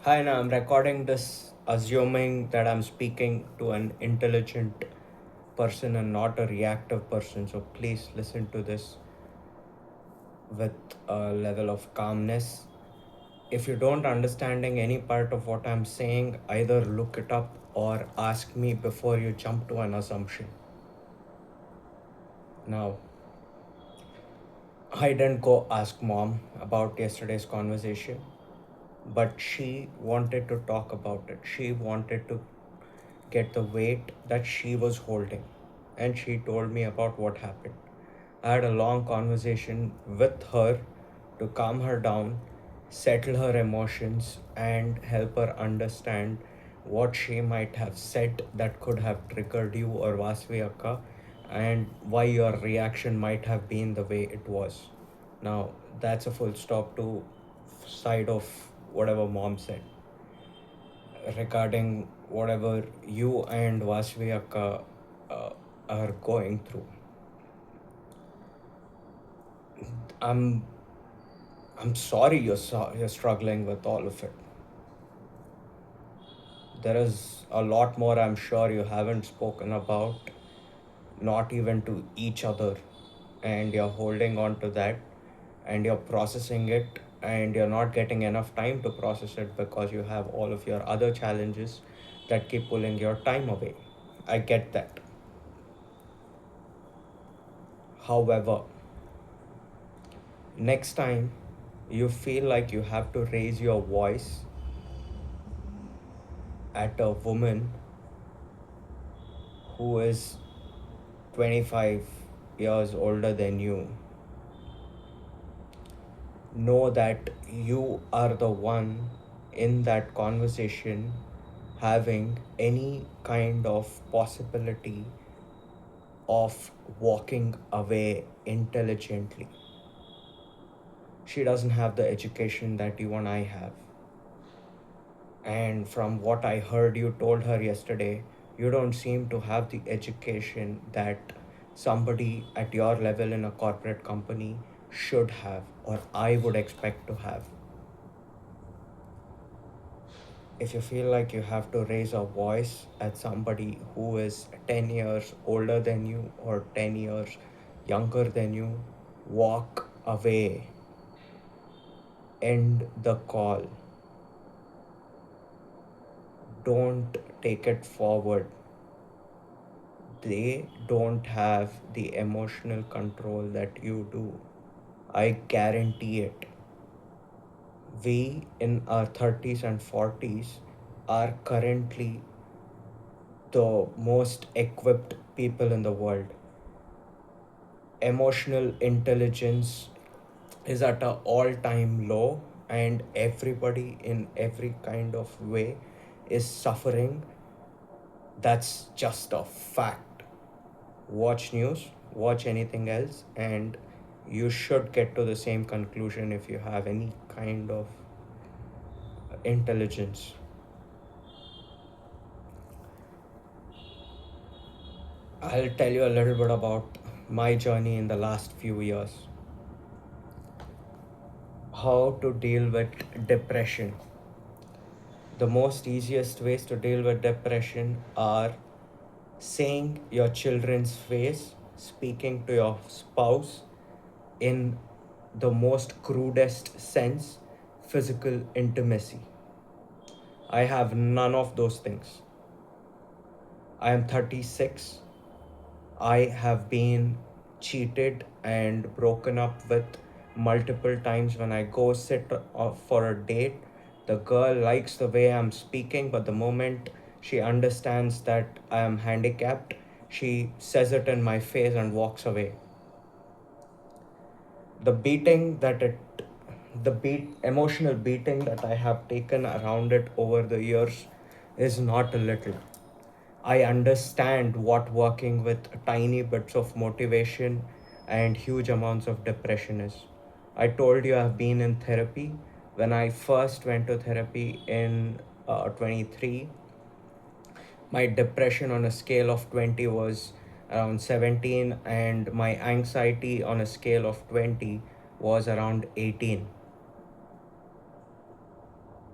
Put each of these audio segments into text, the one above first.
Hi, now I'm recording this assuming that I'm speaking to an intelligent person and not a reactive person. So please listen to this with a level of calmness. If you don't understanding any part of what I'm saying, either look it up or ask me before you jump to an assumption. Now, I didn't go ask mom about yesterday's conversation, but she wanted to talk about it. She wanted to get the weight that she was holding. And she told me about what happened. I had a long conversation with her to calm her down, settle her emotions, and help her understand what she might have said that could have triggered you or Vasvi Akka, and why your reaction might have been the way it was. Now, that's a full stop to side of whatever mom said regarding whatever you and Vasvi Akka uh, are going through. I'm I'm sorry you're struggling with all of it. There is a lot more I'm sure you haven't spoken about, not even to each other, and you're holding on to that, and you're processing it, and you're not getting enough time to process it because you have all of your other challenges that keep pulling your time away. I get that. However, next time you feel like you have to raise your voice at a woman who is 25 years older than you, know that you are the one in that conversation having any kind of possibility of walking away intelligently. She doesn't have the education that you and I have. And from what I heard you told her yesterday, you don't seem to have the education that somebody at your level in a corporate company should have, or I would expect to have. If you feel like you have to raise a voice at somebody who is 10 years older than you or 10 years younger than you, walk away, end the call. Don't take it forward. They don't have the emotional control that you do. I guarantee it. We in our 30s and 40s are currently the most equipped people in the world. Emotional intelligence is at an all-time low, and everybody in every kind of way is suffering. That's just a fact. Watch news, watch anything else, and you should get to the same conclusion if you have any kind of intelligence. I'll tell you a little bit about my journey in the last few years. How to deal with depression. The most easiest ways to deal with depression are saying your children's face, speaking to your spouse in the most crudest sense, physical intimacy. I have none of those things. I am 36. I have been cheated and broken up with multiple times when I go sit for a date. The girl likes the way I'm speaking, but the moment she understands that I am handicapped, she says it in my face and walks away. The beating that it the beat emotional beating that I have taken around it over the years is not a little. I understand what working with tiny bits of motivation and huge amounts of depression is. I told you I've been in therapy. When I first went to therapy in 23, my depression on a scale of 20 was around 17, and my anxiety on a scale of 20 was around 18.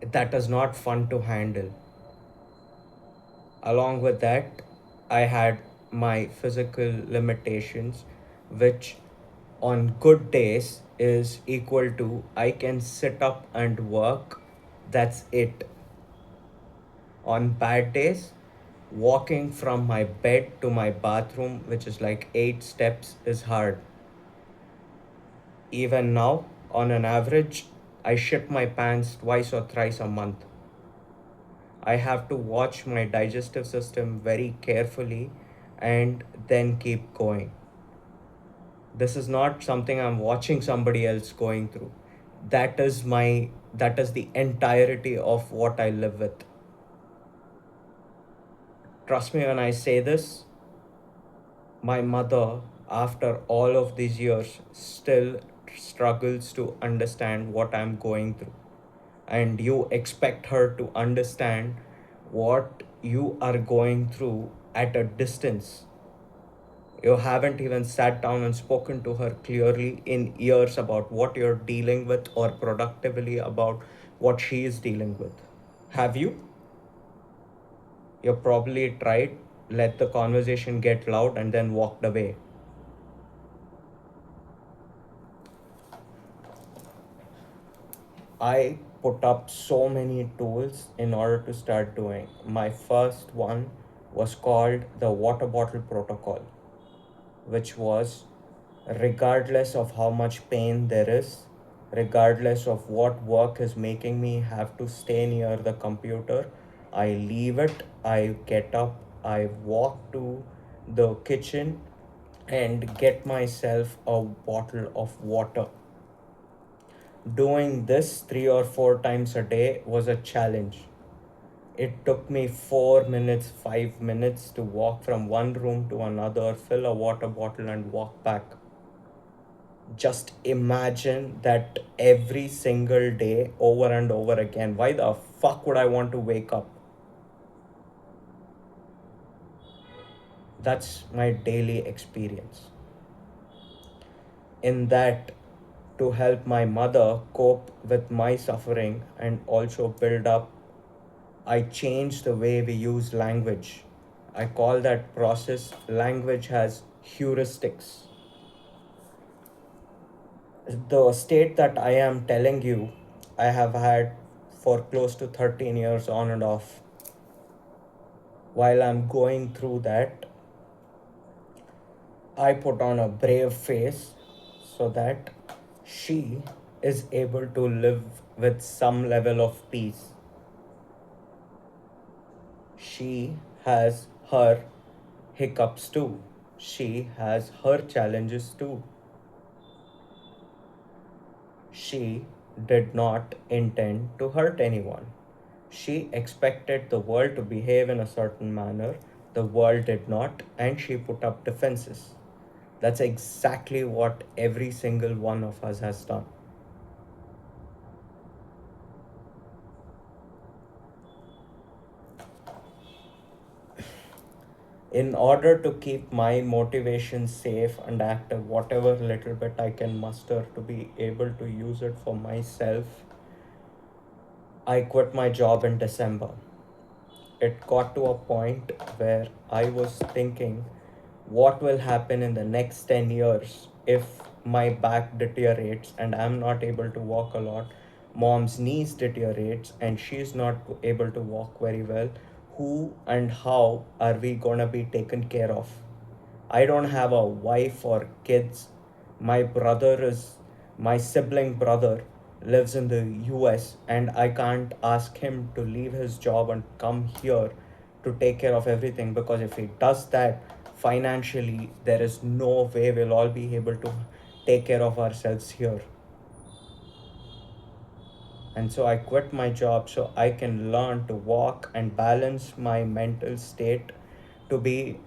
that is not fun to handle. Along with that, I had my physical limitations, which on good days is equal to I can sit up and work. That's it. On bad days, walking from my bed to my bathroom, which is like 8 steps, is hard. Even now, on an average, I shit my pants twice or thrice a month. I have to watch my digestive system very carefully and then keep going. This is not something I'm watching somebody else going through. That is the entirety of what I live with. Trust me when I say this, my mother, after all of these years, still struggles to understand what I'm going through. And you expect her to understand what you are going through at a distance. You haven't even sat down and spoken to her clearly in years about what you're dealing with or productively about what she is dealing with. Have you? You probably tried, let the conversation get loud, and then walked away. I put up so many tools in order to start doing. My first one was called the water bottle protocol, which was regardless of how much pain there is, regardless of what work is making me have to stay near the computer, I leave it, I get up, I walk to the kitchen and get myself a bottle of water. Doing this 3 or 4 times a day was a challenge. It took me 4 minutes, 5 minutes to walk from one room to another, fill a water bottle, and walk back. Just imagine that every single day over and over again. Why the fuck would I want to wake up? That's my daily experience. In that, to help my mother cope with my suffering and also build up, I changed the way we use language. I call that process language has heuristics. The state that I am telling you, I have had for close to 13 years on and off. While I'm going through that, I put on a brave face so that she is able to live with some level of peace. She has her hiccups too. She has her challenges too. She did not intend to hurt anyone. She expected the world to behave in a certain manner. The world did not, and she put up defenses. That's exactly what every single one of us has done. In order to keep my motivation safe and active, whatever little bit I can muster to be able to use it for myself, I quit my job in December. It got to a point where I was thinking, what will happen in the next 10 years if my back deteriorates and I'm not able to walk a lot? Mom's knees deteriorates and she's not able to walk very well. Who and how are we gonna be taken care of? I don't have a wife or kids. My brother is my sibling brother lives in the US and I can't ask him to leave his job and come here to take care of everything, because if he does that financially, there is no way we'll all be able to take care of ourselves here. And so I quit my job so I can learn to walk and balance my mental state to be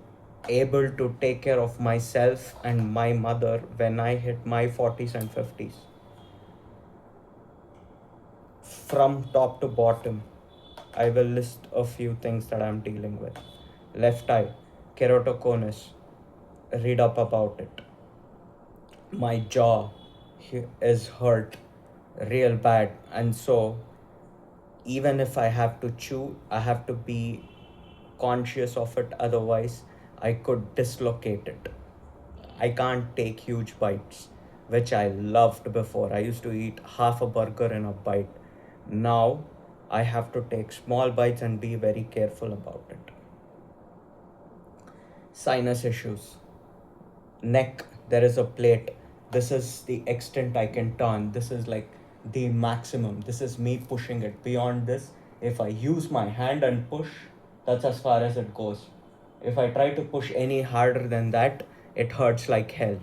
able to take care of myself and my mother when I hit my 40s and 50s. From top to bottom, I will list a few things that I'm dealing with. Left eye, keratoconus, read up about it. My jaw is hurt real bad, and so Even if I have to chew, I have to be conscious of it, otherwise I could dislocate it. I can't take huge bites, which I loved before. I used to eat half a burger in a bite. Now I have to take small bites and be very careful about it. Sinus issues. Neck, there is a plate. This is the extent I can turn. This is like the maximum. This is me pushing it. Beyond this, if I use my hand and push, that's as far as it goes. If I try to push any harder than that, it hurts like hell.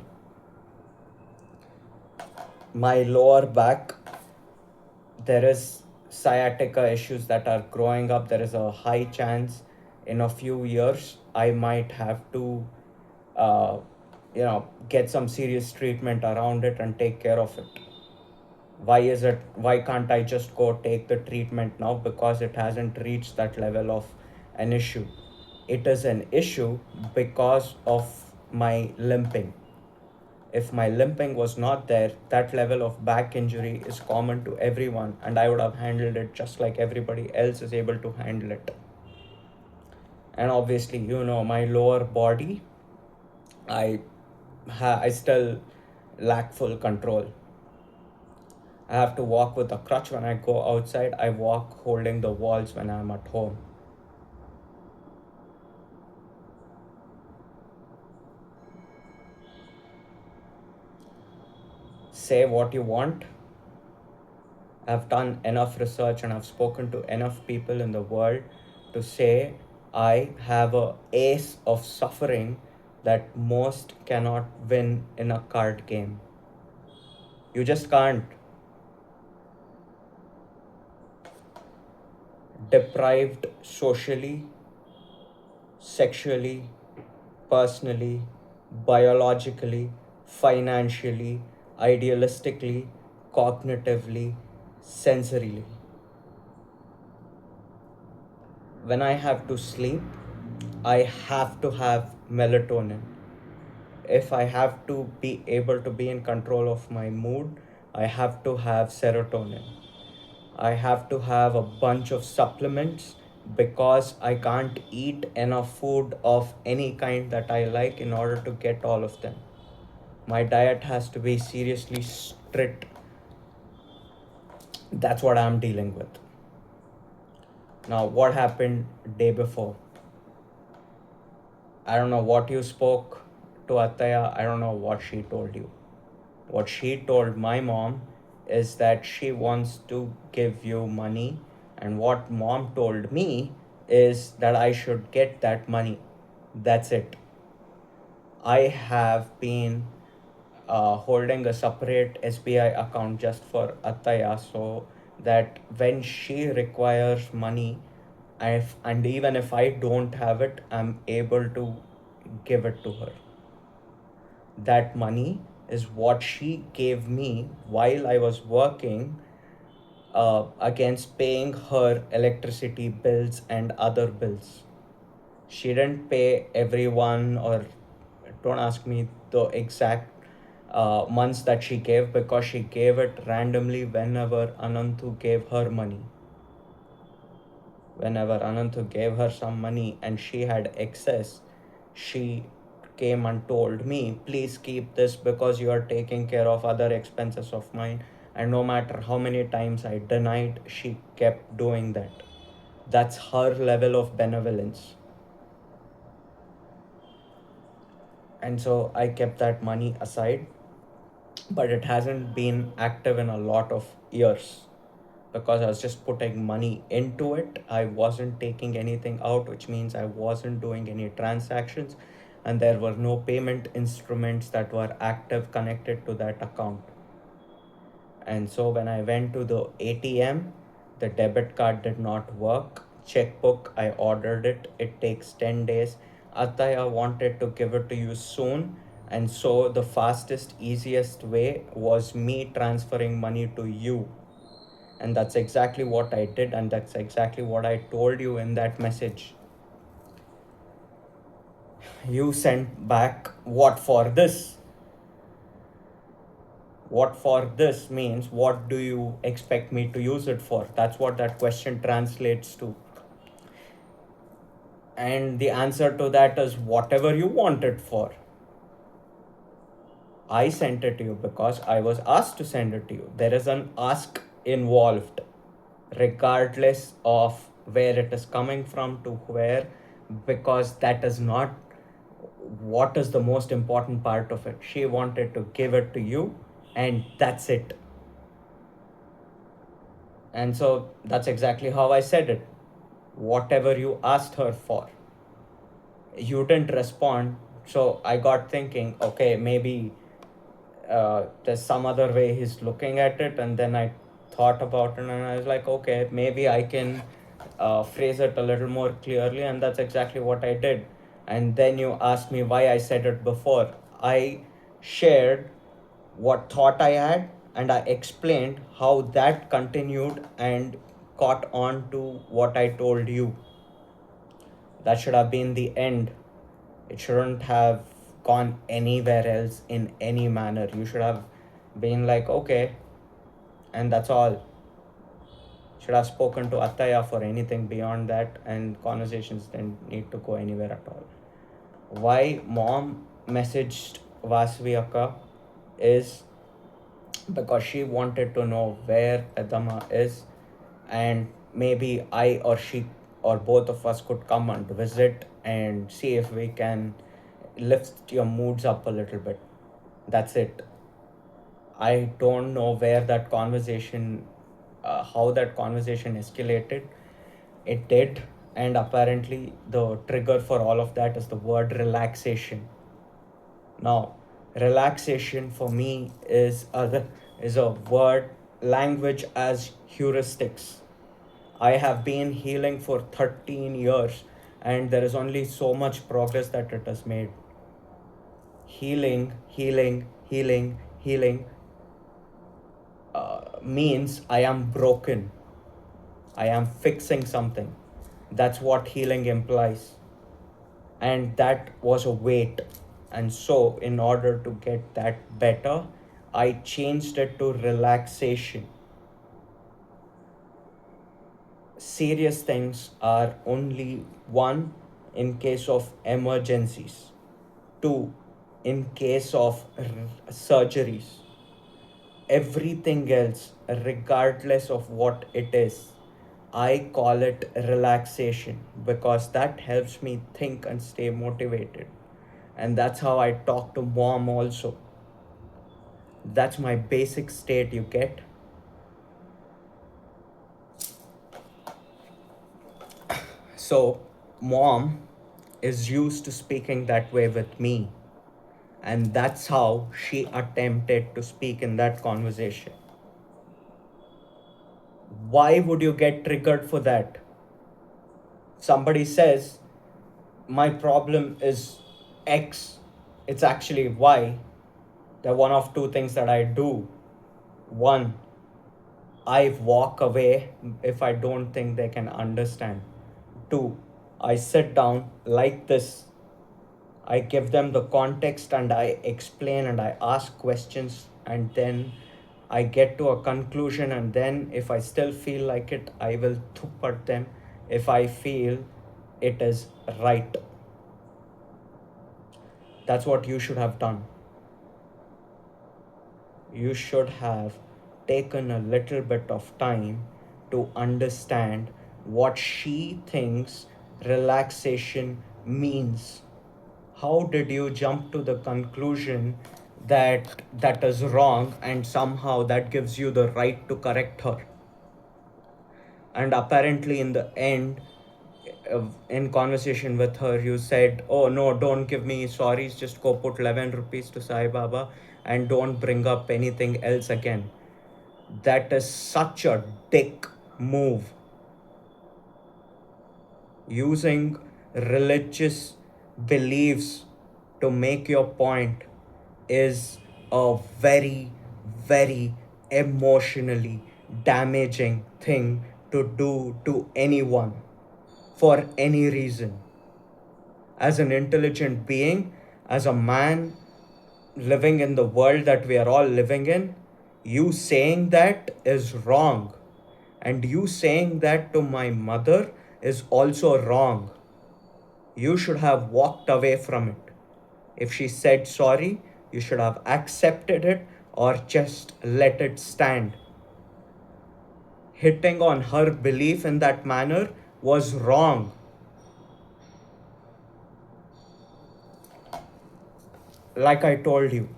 My lower back, there is sciatica issues that are growing up. There is a high chance in a few years I might have to uh, get some serious treatment around it and take care of it. Why can't I just go take the treatment now? Because it hasn't reached that level of an issue. It is an issue because of my limping. If my limping was not there, that level of back injury is common to everyone, and I would have handled it just like everybody else is able to handle it. And obviously, my lower body, I I still lack full control. I have to walk with a crutch when I go outside. I walk holding the walls when I'm at home. Say what you want. I've done enough research and I've spoken to enough people in the world to say I have a ace of suffering that most cannot win in a card game. You just can't. Deprived socially, sexually, personally, biologically, financially, idealistically, cognitively, sensorily. When I have to sleep, I have to have melatonin. If I have to be able to be in control of my mood, I have to have serotonin. I have to have a bunch of supplements because I can't eat enough food of any kind that I like in order to get all of them. My diet has to be seriously strict. That's what I'm dealing with. Now, what happened day before? I don't know what you spoke to Ataya. I don't know what she told you. What she told my mom is that she wants to give you money, and what mom told me is that I should get that money. That's it. I have been holding a separate SBI account just for Ataya so that when she requires money, and even if I don't have it, I'm able to give it to her. That money is what she gave me while I was working against paying her electricity bills and other bills. She didn't pay everyone, or don't ask me the exact months that she gave, because she gave it randomly whenever Anantu gave her money. Whenever Anantu gave her some money and she had excess, she came and told me, please keep this because you are taking care of other expenses of mine. And no matter how many times I denied, she kept doing that. That's her level of benevolence. And so I kept that money aside, but it hasn't been active in a lot of years because I was just putting money into it. I wasn't taking anything out, which means I wasn't doing any transactions, and there were no payment instruments that were active connected to that account. And so when I went to the ATM, the debit card did not work. Checkbook, I ordered it. It takes 10 days. Ataya wanted to give it to you soon. And so the fastest, easiest way was me transferring money to you. And that's exactly what I did. And that's exactly what I told you in that message. You sent back what for this? What for this means, what do you expect me to use it for? That's what that question translates to. And the answer to that is whatever you want it for. I sent it to you because I was asked to send it to you. There is an ask involved, regardless of where it is coming from to where, because that is not what is the most important part of it. She wanted to give it to you, and that's it. And so that's exactly how I said it. Whatever you asked her for. You didn't respond. So I got thinking, okay, maybe there's some other way he's looking at it. And then I thought about it and I was like, okay, maybe I can phrase it a little more clearly. And that's exactly what I did. And then you asked me why I said it before. I shared what thought I had, and I explained how that continued and caught on to what I told you. That should have been the end. It shouldn't have gone anywhere else in any manner. You should have been like, okay, and that's all. Should have spoken to Attaya for anything beyond that, and conversations didn't need to go anywhere at all. Why mom messaged Vasavi Akka is because she wanted to know where Adama is, and maybe I or she or both of us could come and visit and see if we can lift your moods up a little bit. That's it. I don't know where that conversation, how that conversation escalated. It did, and apparently the trigger for all of that is the word relaxation. Now, relaxation for me is a word language as heuristics. I have been healing for 13 years, and there is only so much progress that it has made. Healing, healing, healing, healing means I am broken. I am fixing something. That's what healing implies. And that was a weight. And so, in order to get that better, I changed it to relaxation. Serious things are only one, in case of emergencies, two, in case of surgeries. Everything else, regardless of what it is, I call it relaxation because that helps me think and stay motivated. And that's how I talk to mom also. That's my basic state, you get. So, mom is used to speaking that way with me, and that's how she attempted to speak in that conversation. Why would you get triggered for that? Somebody says, my problem is X, it's actually Y. There are one of two things that I do. One, I walk away if I don't think they can understand. Two, I sit down like this. I give them the context and I explain and I ask questions, and then I get to a conclusion, and then if I still feel like it, I will thup at them if I feel it is right. That's what you should have done. You should have taken a little bit of time to understand what she thinks relaxation means. How did you jump to the conclusion that that is wrong, and somehow that gives you the right to correct her? And apparently in the end, in conversation with her, you said, oh no, don't give me sorries, just go put 11 rupees to Sai Baba and don't bring up anything else again. That is such a dick move. Using religious beliefs to make your point is a very, very emotionally damaging thing to do to anyone for any reason. As an intelligent being, as a man living in the world that we are all living in, You saying that is wrong. And you saying that to my mother is also wrong. You should have walked away from it. If she said sorry, you should have accepted it or just let it stand. Hitting on her belief in that manner was wrong. Like I told you,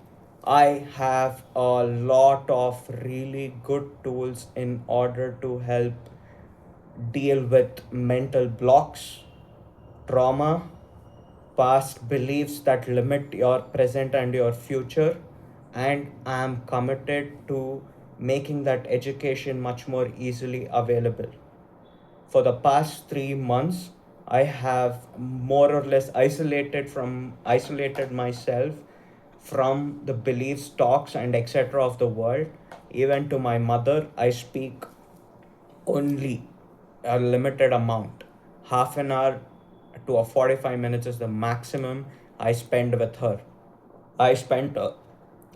I have a lot of really good tools in order to help deal with mental blocks, trauma, past beliefs that limit your present and your future, and I am committed to making that education much more easily available. For the past 3 months, I have more or less isolated myself from the beliefs, talks, and etc. of the world. Even to my mother, I speak only a limited amount. Half an hour to a 45 minutes is the maximum I spend with her. I spent a,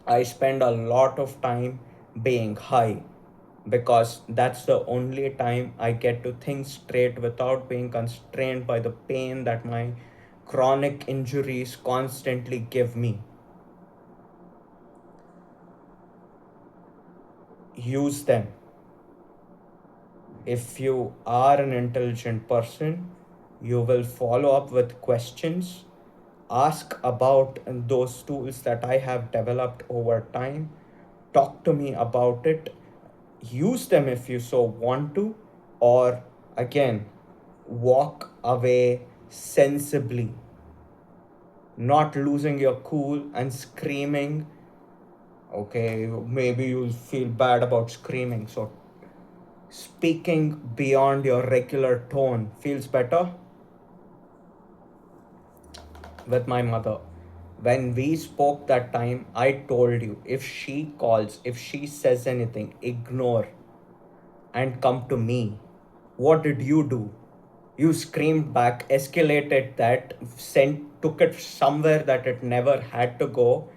I spend a lot of time being high because that's the only time I get to think straight without being constrained by the pain that my chronic injuries constantly give me. Use them. If you are an intelligent person, you will follow up with questions, ask about those tools that I have developed over time, talk to me about it, use them if you so want to, or again, walk away sensibly, not losing your cool and screaming. Okay, maybe you'll feel bad about screaming, so speaking beyond your regular tone feels better. With my mother, when we spoke that time, I told you, if she calls, if she says anything, ignore and come to me. What did you do? You screamed back, escalated that, took it somewhere that it never had to go,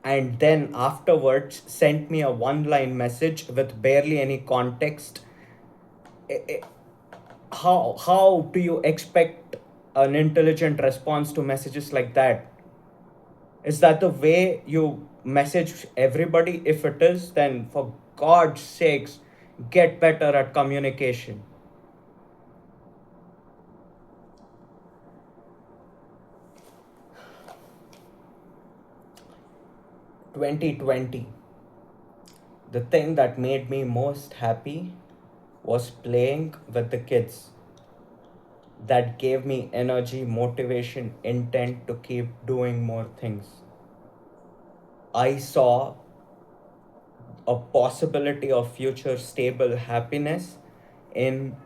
and then afterwards sent me a one-line message with barely any context. I- I- how do you expect an intelligent response to messages like that? Is that the way you message everybody? If it is, then for God's sakes, get better at communication. 2020, the thing that made me most happy was playing with the kids. That gave me energy, motivation, intent to keep doing more things. I saw a possibility of future stable happiness in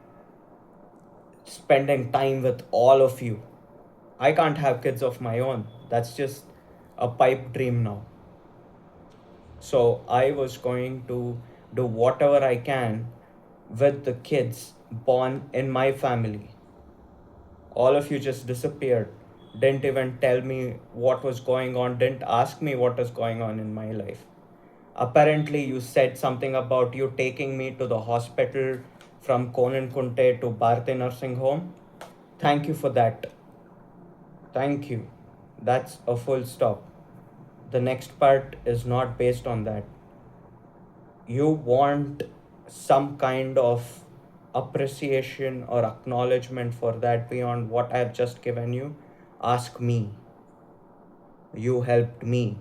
spending time with all of you. I can't have kids of my own. That's just a pipe dream now. So I was going to do whatever I can with the kids born in my family. All of you just disappeared. Didn't even tell me what was going on, didn't ask me what was going on in my life. Apparently, you said something about you taking me to the hospital from Konan Kunte to Bharti Nursing Home. Thank you for that. Thank you. That's a full stop. The next part is not based on that. You want some kind of appreciation or acknowledgement for that beyond what I've just given you, ask me. You helped me.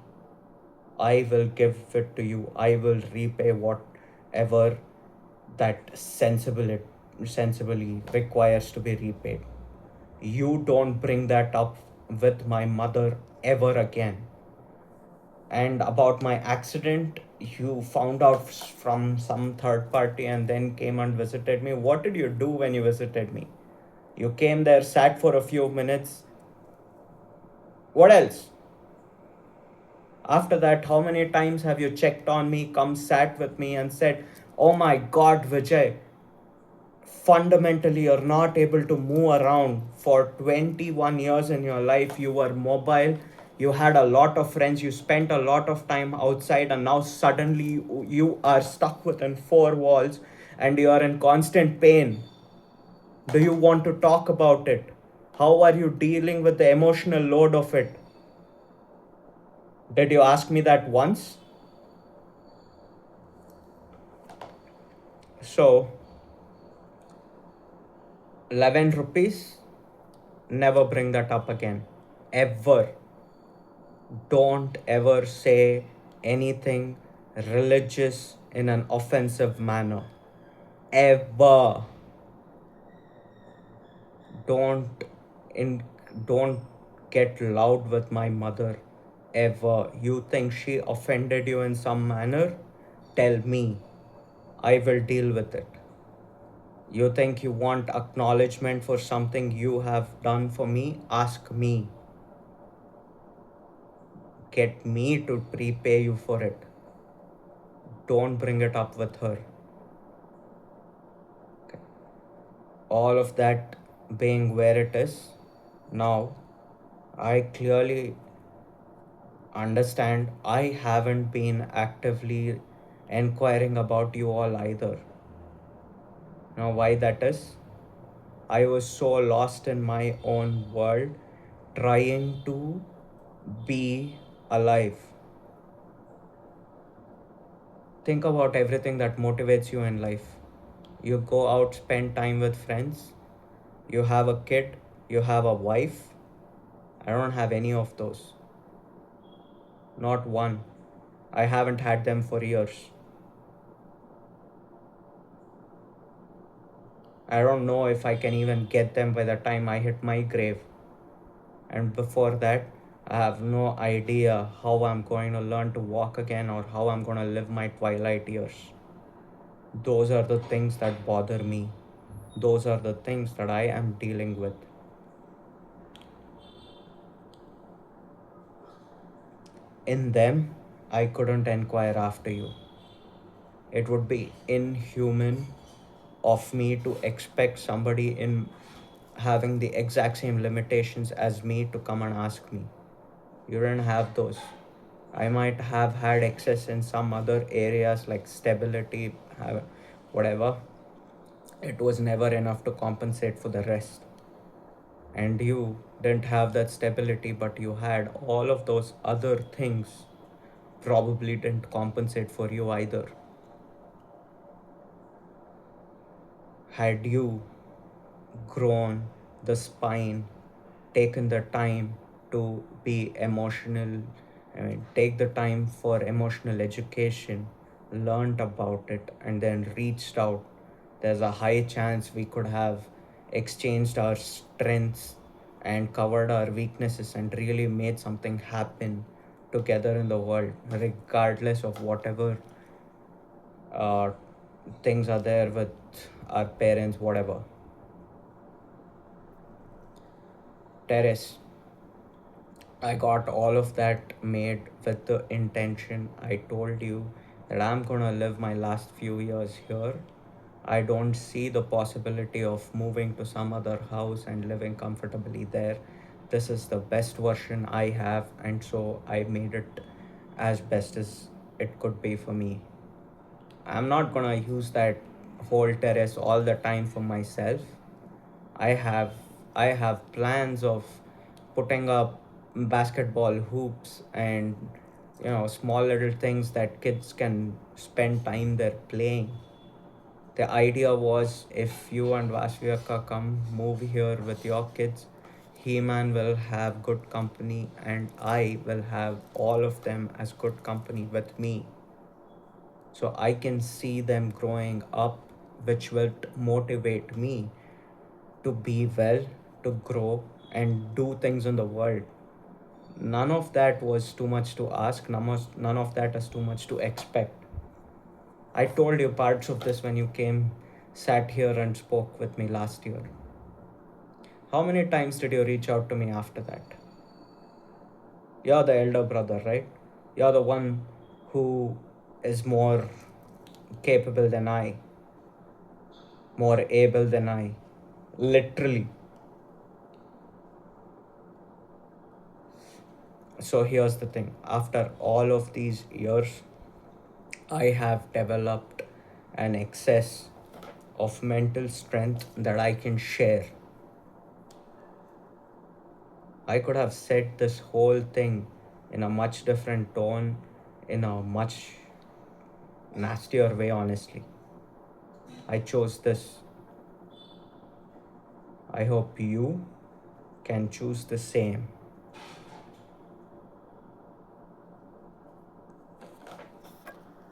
I will give it to you. I will repay whatever that sensibly requires to be repaid. You don't bring that up with my mother ever again. And about my accident, you found out from some third party and then came and visited me. What did you do when you visited me? You came there, sat for a few minutes. What else? After that, how many times have you checked on me, come sat with me and said, "Oh my God, Vijay, fundamentally you're not able to move around for 21 years in your life. You were mobile, You had a lot of friends, you spent a lot of time outside, and now suddenly you are stuck within four walls and you are in constant pain. Do you want to talk about it? How are you dealing with the emotional load of it? Did you ask me that once? So, 11 rupees, never bring that up again. Ever. Don't ever say anything religious in an offensive manner. Ever. Don't in don't get loud with my mother. Ever. You think she offended you in some manner? Tell me. I will deal with it. You think you want acknowledgement for something you have done for me? Ask me. Get me to prepay you for it. Don't bring it up with her. Okay. All of that being where it is now, I clearly understand I haven't been actively inquiring about you all either. Now, why that is? I was so lost in my own world trying to be alive. Think about everything that motivates you in life. You go out, spend time with friends, you have a kid, you have a wife. I don't have any of those. Not one. I haven't had them for years. I don't know if I can even get them by the time I hit my grave. And before that, I have no idea how I'm going to learn to walk again or how I'm going to live my twilight years. Those are the things that bother me. Those are the things that I am dealing with. In them, I couldn't inquire after you. It would be inhuman of me to expect somebody in having the exact same limitations as me to come and ask me. You didn't have those. I might have had excess in some other areas like stability, whatever. It was never enough to compensate for the rest. And you didn't have that stability, but you had all of those other things, probably didn't compensate for you either. Had you grown the spine, taken the time to be emotional, take the time for emotional education, learned about it, and then reached out, there's a high chance we could have exchanged our strengths and covered our weaknesses and really made something happen together in the world, regardless of whatever uh, things are there with our parents, whatever. Terrace. I got all of that made with the intention. I told you that I'm gonna live my last few years here. I don't see the possibility of moving to some other house and living comfortably there. This is the best version I have, and so I made it as best as it could be for me. I'm not gonna use that whole terrace all the time for myself. I have I have plans of putting up basketball hoops and small little things that kids can spend time there playing. The idea was if you and Vasviyaka come move here with your kids, He-Man will have good company and I will have all of them as good company with me. So I can see them growing up, which will motivate me to be well, to grow, and do things in the world. None of that was too much to ask, none of that is too much to expect. I told you parts of this when you came, sat here, and spoke with me last year. How many times did you reach out to me after that? You're the elder brother, right? You're the one who is more capable than I, more able than I. Literally. So here's the thing, after all of these years, I have developed an excess of mental strength that I can share. I could have said this whole thing in a much different tone, in a much nastier way, honestly. I chose this. I hope you can choose the same.